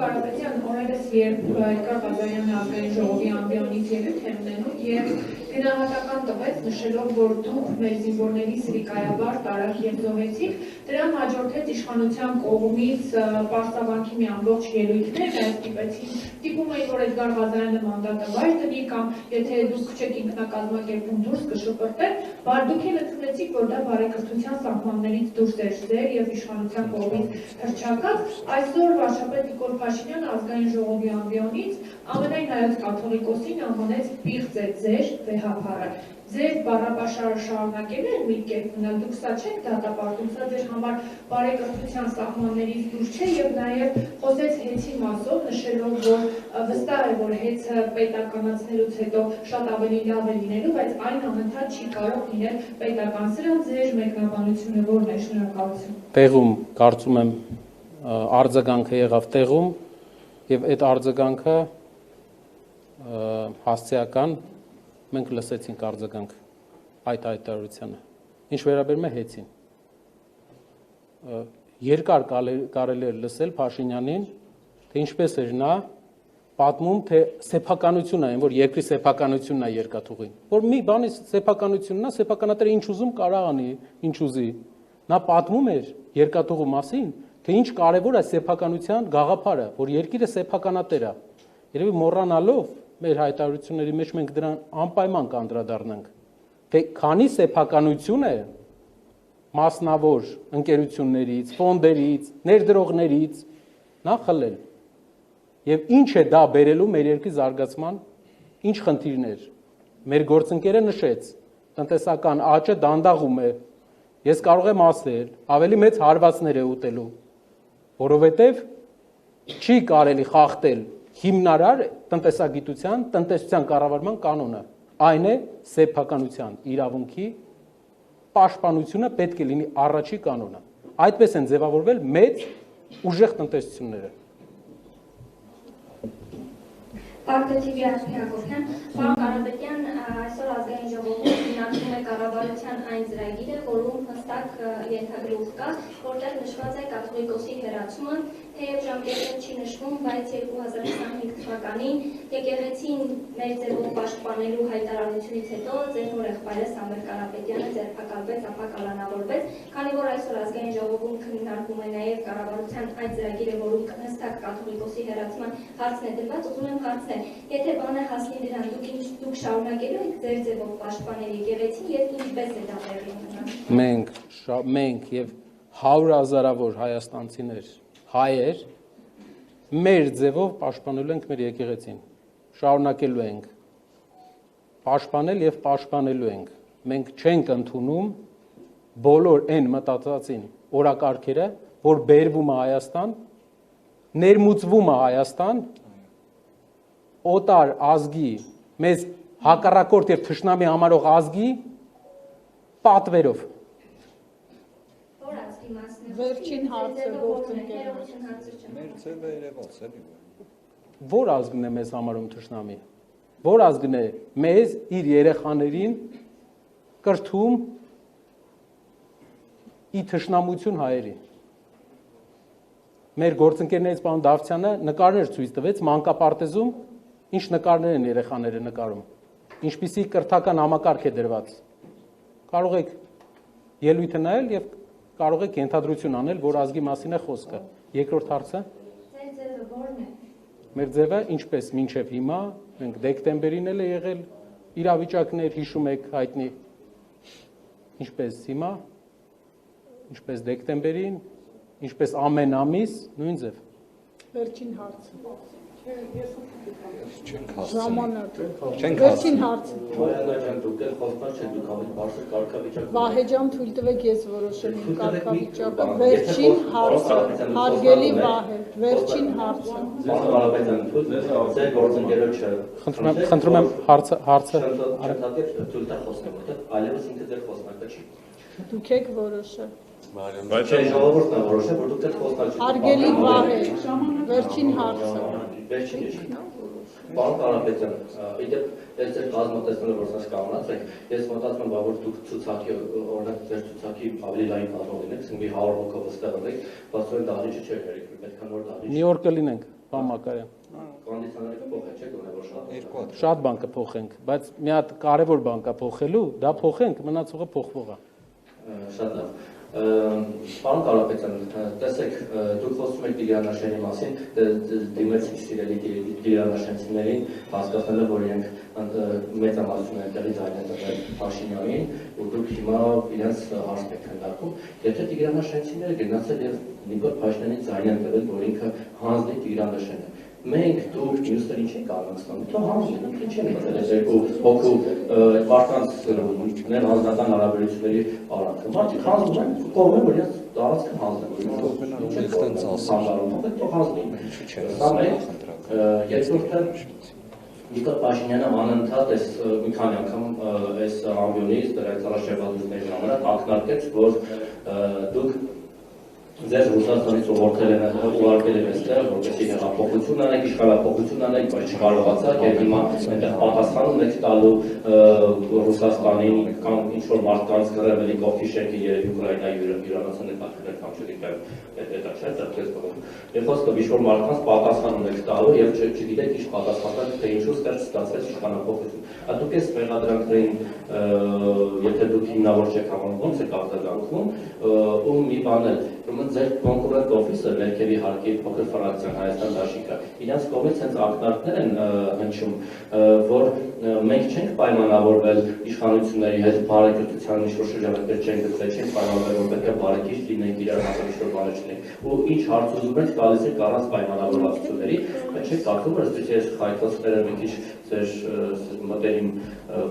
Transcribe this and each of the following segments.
Կարապետյան, օրերս երբ Էդգար Ղազարյանը ազգային ժողովի ամբիոնից ելույթ է ունենում եւ գնահատական տվեց, նշելով, որ դուք մեր զինվորների սրիկայաբար տարաք եւ զոհեցիք, դրան հաջորդեց իշխանության կողմից պարսավանքի մի ամբողջ ելույթներ, նաեւ տիպում էին, որ Էդգար Ղազարյանը մանդատը վայր դնի կամ եթե դուք չեք ինքնակազմակերպում դուրս կշպրտել, բայց դուք էլ ընդունեցիք, որ դա բարեկրթության սահմաններից դուրս էր ձեր եւ իշխանության կողմից հռչակած, այսօր վարչապետ Նիկոլ Փաշինյանը ազգային ժողովի ամբիոնից ամենայն հայոց կաթողիկոսին անվանեց պիղծ է ձեր վեհափառը։ Ձեր բառապաշարը շարունակել է մի կերպ մնալ, դուք սա չեք դատապարտում, սա ձեր համար բարեկրթության սահմաններից դուրս չէ եւ նաեւ խոսեց հեծի մասով, նշելով, որ վստահ է, որ հեծը պետականացնելուց հետո շատ ավելի լավ է լինելու, բայց այն անընդհատ չի կարող լինել պետական։ Սրան ձեր մեկնաբանությունը ո՞րն է? Շնորհակալություն։ Տեղում կարծում եմ արձագանքը եղավ տեղում եւ այդ արձագանքը հասցեական մենք լսեցինք արձագանք այդ հայտարարությանը։ Ինչ վերաբերում է հեծին։ Երկար կարելի է լսել Փաշինյանին, թե ինչպես էր նա պատմում, թե սեփականությունն է, որ երկրի սեփականությունն է երկաթուղին։ Որ մի բանի սեփականությունն է, սեփականատերը ինչ ուզում կարող անի, ինչ ուզի։ Նա պատմում էր երկաթուղու մասին, թե ինչ կարևոր է սեփականության գաղափարը, որ երկիրը սեփականատեր է։ Երևի մոռանալով մեր հայտարարությունների մեջ մենք դրան անպայման կանդրադառնանք, թե քանի սեփականություն է մասնավոր ընկերություններից, ֆոնդերից, ներդրողներից նա խլել։ Եվ ինչ է դա բերելու մեր երկրի զարգացման, ինչ խնդիրներ։ Մեր գործընկերը նշեց, տնտեսական աճը դանդաղում է։ Ես կարող եմ ասել, ավելի մեծ հարվածներ է ուտելու, որովհետև չի կարելի խախտել հիմնարար տնտեսագիտության, տնտեսության կառավարման կանոնը, այն է սեփականության իրավունքի պաշտպանությունը պետք է լինի առաջի կանոնը։ Այդպես են ձևավորվել մեծ ուժեղ տնտեսությունները։ Պարտադիր Հակոբյան, պարոն Կարապետյան, այսօր ազգային ժողովում քննարկվում է կառավարության այն ծրագիրը, որում հստակ ենթագլուխ կա, որտեղ նշված է կաթողիկոսի հեռացումը, թեև ժամկետը չի նշվում, բայց 2025 թվականին եկեղեցին մեր ձևով պաշտպանելու հայտարարությունից հետո ձեր նոր եղբայրը Սամվել Կարապետյանը ձերբակալվեց, ապա կալանավորվեց, քանի որ այսօր ազգային ժողովում քննարկվում է նաև կառավարության այն ծրագիրը, որում հստակ կաթողիկոսի հեռացման հարցն է դրված, ուզում եմ հարցնել, եթե բանը հասնի դրան, դուք շարունակելու եք ձեր ձևով պաշտպանել եկեղեցին եւ ինչպես է դա տեղի ունենա։ Մենք եւ 100,000-ավոր հայաստանցիներ, հայեր մեր ձևով պաշտպանելու ենք մեր եկեղեցին։ Շարունակելու ենք պաշտպանել եւ պաշտպանելու ենք։ Մենք չենք ընդունում բոլոր այն մտածածին օրակարգերը, որ բերվում է Հայաստան, ներմուծվում է Հայաստան, օտար ազգի, մեզ հակառակորդ եւ թշնամի համարող ազգի պատվերով։ Վերջին հարցը գործընկերներ։ Մեր ձևը երևաց էլի։ Որ ազգն է մեզ համարում թշնամի։ Որ ազգն է մեզ իր երեխաներին կրթում ի թշնամություն հայերի։ Մեր գործընկերներից պարոն Դավթյանը նկարներ ցույց տվեց մանկապարտեզում, ինչ նկարներ են երեխաները նկարում, ինչպիսի կրթական համակարգ է դրված։ Կարող եք ելույթը նայել եւ կարող եք ենթադրություն անել, որ ազգի մասին է խոսքը։ Երկրորդ հարցը։ Ձեր ձևը ո՞րն է։ Մեր ձևը ինչպես մինչև հիմա, մենք դեկտեմբերին էլ է եղել իրավիճակներ, հիշում եք հայտնի։ Ինչպես հիմա, ինչպես դեկտեմբերին, ինչպես ամեն ամիս, նույն ձև։ Վերջին հարցը։ Չենք Ժամանակ։ Չենք Վերջին հարցը։ Մարիաննա ջան, դուք էլ խոստար չեք, դուք ավելի բարձր կարգավիճակ։ Վահե ջան, թույլ տվեք ես որոշեմ իմ կարգավիճակը։ Վերջին հարցը, հարգելի Վահե, վերջին հարցը։ Պարոն Կարապետյան, ձեր գործընկերոջը Խնդրում եմ հարցը թույլ տա խոսքը, որտեղ այլևս ինքը ձեր խոսնակը չի։ Դուք եք որոշը։ Բայց ժողովուրդն է որոշել, որ դուք ձեր խոսնակը չեք։ Հարգելի Վահե, վերջին հարցը։ Վերջին չի։ Պարոն Կարապետյան, իդեպ ես ձեր կազմատեսնելով որ սա կանոնած եք, ես մտածում եմ, որ դուք ցուցակի օրինակ ձեր ցուցակի ավելի լայն կազմով լինեք, ասենք մի 100 հոգով ստեղ ունեք, բայց այն դահլիճը չէ երեք, պետք է նոր դահլիճ։ մի օր կլինենք, Պարոն Մակարյան։ Կոնդիցիոները կփոխեք, չէ՞, գոնե որ շատ։ Շատ բան կփոխենք, բայց մի հատ կարևոր բան կա փոխելու, դա փոխենք, մնացողը փոխվող է։ Շատ լավ։ Պարոն Կարապետյան, տեսեք, դուք խոսում եք Տիգրանաշենի մասին, դիմեց սիրելի Տիգրանաշենցիներին, հասկացնելով, որ իրենք մեծամասնություն այնտեղից այն են տվել Փաշինյանին, ու դուք հիմա իրենց հարցն եք քննարկում, եթե Տիգրանաշենցիները գնացել եւ Նիկոլ Փաշինյանին ձայն են տվել, որ ինքը հանձնի Տիգրանաշենը, մենք դուք մյուսները ինչ ենք անցնում, թող հանձնեն, ինչ չեն մտել այս երկու հոգու մարդկանց ներհանձնական հարաբերությունների արանքը։ Մարդիկ հանձնում են, կողմը որ իրենց տարածքը հանձնեն։ Երկրորդը Նիկոլ Փաշինյանը անընդհատ մի քանի անգամ այս ամբիոնից դրանց առաջարկությունների ժամանակ ակնարկեց, որ դուք ձեր Ռուսաստանից ուղարկել են այստեղ, որպեսզի հեղափոխություն անեք, իշխանափոխություն անեք, բայց չկարողացաք եւ հիմա այնտեղ պատասխանում եք տալու Ռուսաստանին կամ ինչ-որ մարդկանց կռևելի կողքի շենքի երևի Ուկրաինայի հյուրանոցն եք ակնել կամ չգիտեմ, դա չէ, դա քեզ կողմ։ Եվ խոսքը ինչ-որ մարդկանց պատասխանում եք տալու եւ չգիտեք ինչ պատասխանեք, թե ինչու ստեղ ստացվեց իշխանափոխություն։ Դուք այս մեղադրանքներին, եթե դուք հիմնավոր չեք համարում, ոնց եք արձագանքում, ու մի բան էլ ուրեմն ձեր կոնկուրենտ օֆիսը Մերկելի հարկի փոքր ֆրակցիան Հայաստան դաշինքը իրենց կողմից հենց ակնարկներ են հնչում, որ մենք չենք պայմանավորվել իշխանությունների հետ բարեկրթության ինչ-որ շրջանակներ չենք գտել, չենք պայմանավորվել, որ պետք է բարեկիրթ լինենք, իրար հանդեպ ինչ-որ բաներ չունենք, ու ինչ հարց ուզում ենք տալիս ենք առանց պայմանավորվածությունների, բայց չեք կարծում, որ այսպես խայտոցները մի քիչ ձեր մտերիմ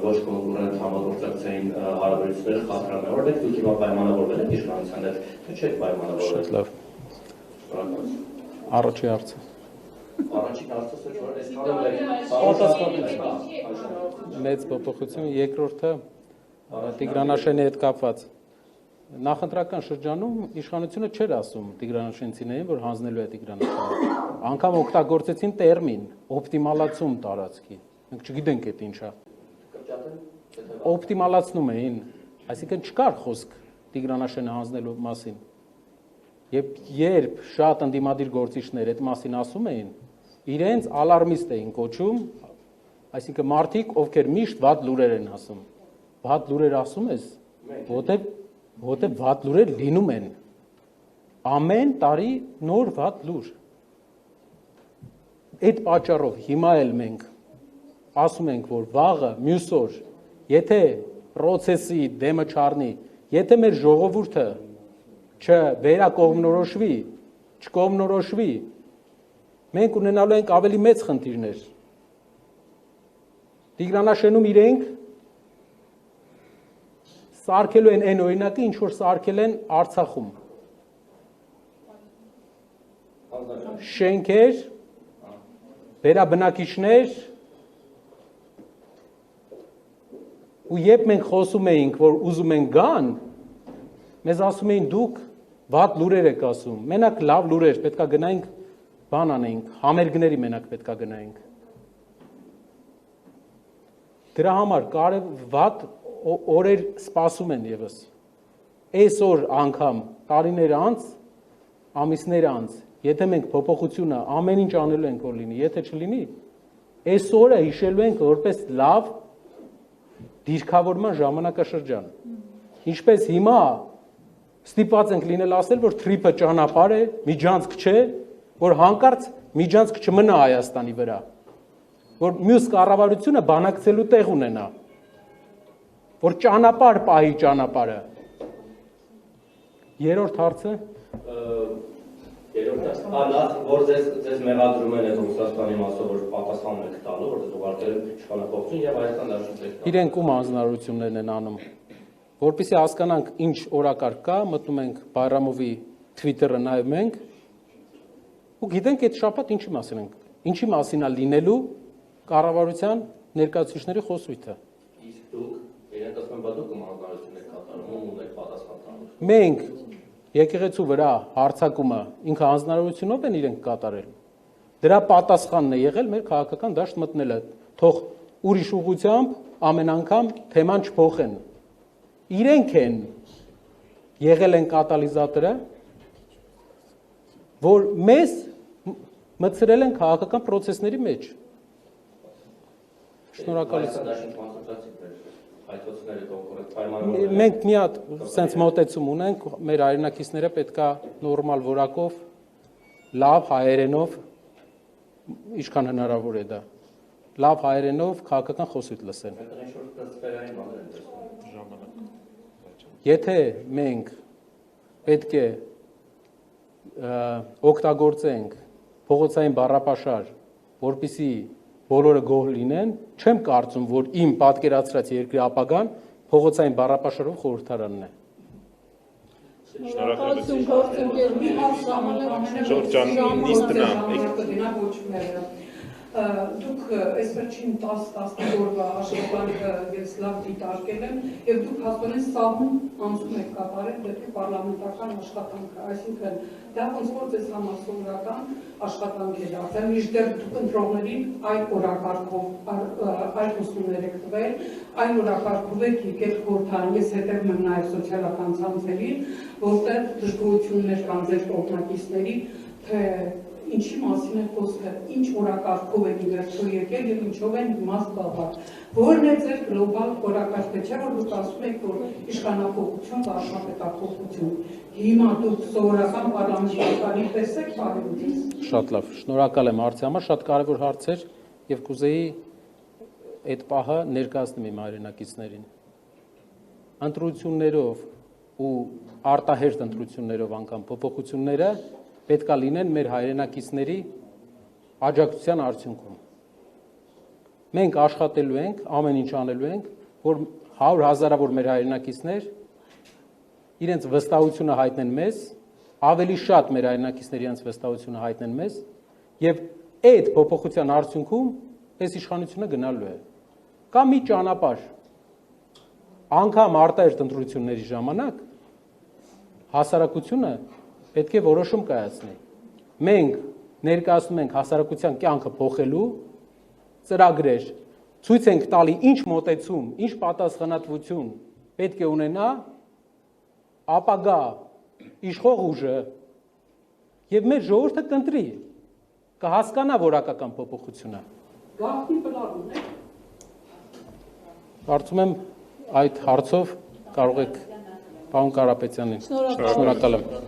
ոչ կոնկուրենտ համագործակցային հարաբերությունները խաթարան են, դուք հիմա պայմանավորվել եք իշխանության հետ, թե չեք պայմանավորվել։ Շատ լավ։ Առաջի հարցը։ Առաջին հարցը որ այս մեծ փոփոխություն, երկրորդը Տիգրանաշենի հետ կապված։ Նախընտրական շրջանում իշխանությունը չէր ասում Տիգրանաշենցիներին, որ հանձնելու է Տիգրանաշենը։ Անգամ օգտագործեցին տերմին օպտիմալացում տարածքի։ Մենք չգիտենք այդ ինչա։ Օպտիմալացնում էին, այսինքն չկար խոսք Տիգրանաշենը հանձնելու մասին։ Երբ շատ ընդդիմադիր գործիչներ այդ մասին ասում էին, իրենց ալարմիստ էին կոչում, այսինքն մարդիկ, ովքեր միշտ վատ լուրեր են ասում։ Վատ լուրեր ասում ես, որտեղ վատ լուրեր լինում են։ Ամեն տարի նոր վատ լուր։ Այդ պատճառով հիմա էլ մենք ասում ենք, որ վաղը, մյուս օր, եթե պրոցեսի դեմը չառնի, եթե մեր ժողովուրդը չվերակողմնորոշվի, չկողմնորոշվի, մենք ունենալու ենք ավելի մեծ խնդիրներ։ Տիգրանաշենում իրենք սարքելու են այն օրինակը, ինչ որ սարքել են Արցախում։ Շենքեր, վերաբնակիչներ, ու երբ մենք խոսում էինք, որ ուզում են գան, մեզ ասում էին դուք վատ լուրեր եք ասում, մենակ լավ լուրեր, պետքա գնայինք բան անեինք, համերգների մենակ պետքա գնայինք։ Դրա համար վատ օրեր սպասում են եւս։ Այսօր անգամ տարիներ անց, ամիսներ անց, եթե մենք փոփոխությունը ամեն ինչ անելու ենք որ լինի, եթե չլինի, այսօրը հիշելու ենք որպես լավ դիրքավորման ժամանակաշրջան։ Ինչպես հիմա ստիպված ենք լինել ասել, որ թրիփը ճանապարհ է, միջանցք չէ, որ հանկարծ միջանցք չմնա Հայաստանի վրա, որ մյուս կառավարությունը բանակցելու տեղ ունենա, որ ճանապարհ պահի ճանապարհը։ Երրորդ հարցը որ ձեզ մեղադրում են Ռուսաստանի մասով, որ պատասխանում եք տալու, որ դուք ուղարկել եք իշխանափոխություն եւ Հայաստան դաշնություն։ Իրենք ում հանձնարարություններն են անում, որպեսզի հասկանանք ինչ օրակարգ կա, մտնում ենք Բայրամովի Twitter-ը նայում ենք ու գիտենք այդ շաբաթ ինչի մասին ենք, ինչի մասին է լինելու կառավարության ներկայացուցիչների խոսույթը։ Իսկ դուք իրենք ասում են, բա դուք ում հանձնարարություն եք կատարում, ում եք պատասխան տալու։ Մենք եկեղեցու վրա հարձակումը ինքը հանձնարարությունով են իրենք կատարել։ Դրա պատասխանն է եղել մեր քաղաքական դաշտ մտնելը։ Թող ուրիշ ուղղությամբ ամեն անգամ թեման չփոխեն։ Իրենք են եղել են կատալիզատորը, որ մեզ մտցրել են քաղաքական process-ների մեջ։ Շնորհակալություն։ Մենք մի հատ sense մոտեցում ունենք, մեր հայրենակիցները պետքա նորմալ որակով, լավ հայերենով, ինչքան հնարավոր է դա, լավ հայերենով քաղաքական խոսույթ լսեն։ Եթե մենք պետք է օգտագործենք փողոցային բառապաշար, որպեսզի բոլորը գոհ լինեն, չեմ կարծում, որ իմ պատկերացրած երկրի ապագան փողոցային բառապաշարով խորհրդարանն է։ Շնորհակալություն գործընկերներ, Ժորժան, նիստնա։ Դուք այս վերջին 10-15 օրվա աշխատանքը ես լավ դիտարկել եմ եւ դուք հաստատեն սահուն անցում եք կատարել դեպի պարլամենտական աշխատանքը, այսինքն դա ոնց որ ձեզ համար սովորական աշխատանք է դարձել, մինչդեռ դուք ընտրողներին այդ օրակարգով այդ ուսումներ եք տվել, այն օրակարգով եք եկել խորհրդարան, ես հետևում եմ նաեւ սոցիալական ցանցերին, որտեղ դժգոհություններ կան ձեր կողմնակիցների, թե ինչի մասին է խոսքը, ինչ օրակարգով եք իվերջո եկել եւ ինչով են հիմա զբաղված։ Որն է ձեր գլոբալ օրակարգը, չէ՞ որ դուք ասում եք, որ իշխանապողություն, վարչապետական հիմա դուք սովորական պարլամենտարի պես եք բարեուտից։ Շատ լավ, շնորհակալ եմ հարցի համար, շատ կարևոր հարց էր եւ կուզեի այդ պահը ներկայացնեմ իմ հայրենակիցներին։ Ընտրություններով ու արտահերտ ընտրություններով անգամ փոփոխությունները պետքա լինեն մեր հայրենակիցների աջակցության արդյունքում։ Մենք աշխատելու ենք, ամեն ինչ անելու ենք, որ 100 հազարավոր մեր հայրենակիցներ իրենց վստահությունը հայտնեն մեզ, ավելի շատ մեր հայրենակիցներ իրենց վստահությունը հայտնեն մեզ, եւ այդ փոփոխության արդյունքում այս իշխանությունը գնալու է։ Կա մի ճանապարհ, անգամ արտահերտ ընտրությունների ժամանակ հասարակությունը պետք է որոշում կայացնի։ Մենք ներկայացնում ենք հասարակության կյանքը փոխելու ծրագրեր, ցույց ենք տալի ինչ մոտեցում, ինչ պատասխանատվություն պետք է ունենա ապագա իշխող ուժը եւ մեր ժողովուրդը կընտրի, կհասկանա որակական փոփոխությունը։ Գաղտնի պլան ունեք։ Կարծում եմ այդ հարցով կարող եք պարոն Կարապետյանին։ Շնորհակալ եմ։